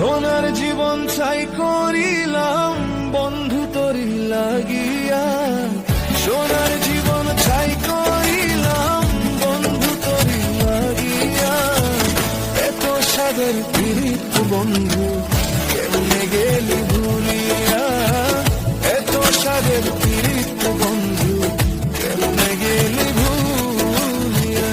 সোনার জীবন ছাই করিলাম বন্ধু তোরি লাগিয়া, সোনার জীবন ছাই করিলাম বন্ধু তোরি লাগিয়া। এত সাদের প্রীত বন্ধু কেমনে গেলি ভুলিয়া, এত সাদের প্রীত বন্ধু কেমনে গেলি ভুলিয়া।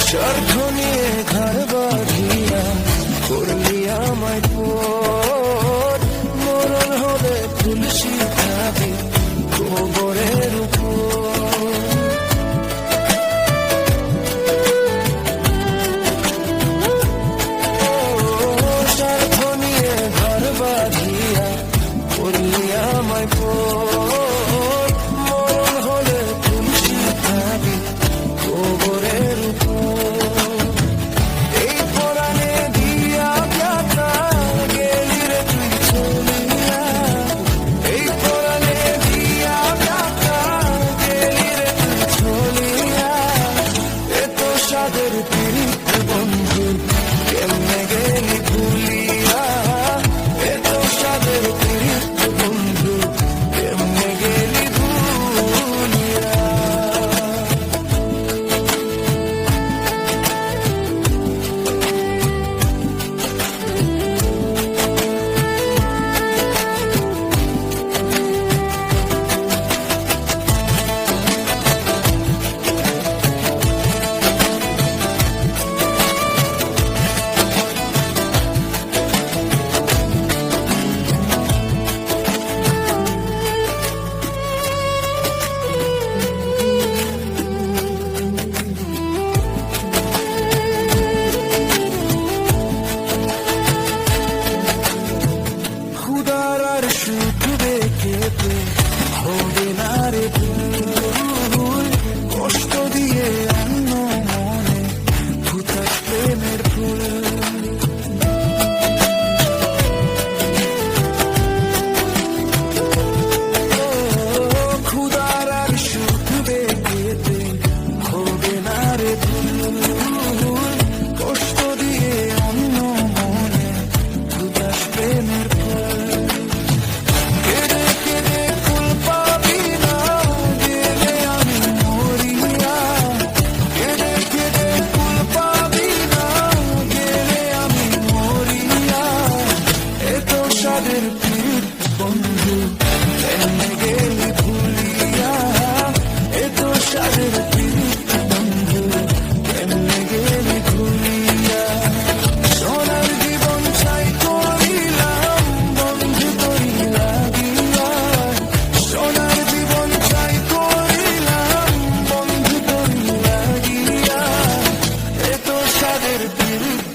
স্বার্থ নিয়ে ঘর বাঁধিয়া করলি আমায় পর, মরণ হলে তুলসী খাবি গোবরের উপর। স্বার্থ নিয়ে ঘর বাঁধিয়া করলি আমায় পর, মরণ হলে তুলসী খাবি গোবরের উপর। সাদের প্রীত বন্ধু কেমনে গেলি ভুলিয়া, এত সাদের প্রীত বন্ধু কেমনে গেলি ভুলিয়া। সুখ দেখে হবে না রে ভুল, কষ্ট দিয়ে অন্য মনে ফুটাস প্রেমের ফুল। খুদার আর সুখ দেখে হবে না রে ভুল, কষ্ট দিয়ে অন্য মনে ফুটাস প্রেমের ফুল। সাদের প্রীত বন্ধু কেমনে গেলি ভুলিয়া, এত সাদের প্রীত বন্ধু কেমনে গেলি ভুলিয়া। সোনার জীবন ছাই করিলাম বন্ধু তোরি লাগিয়া, সোনার জীবন ছাই করিলাম বন্ধু তোরি লাগিয়া। এত সাদের প্রীত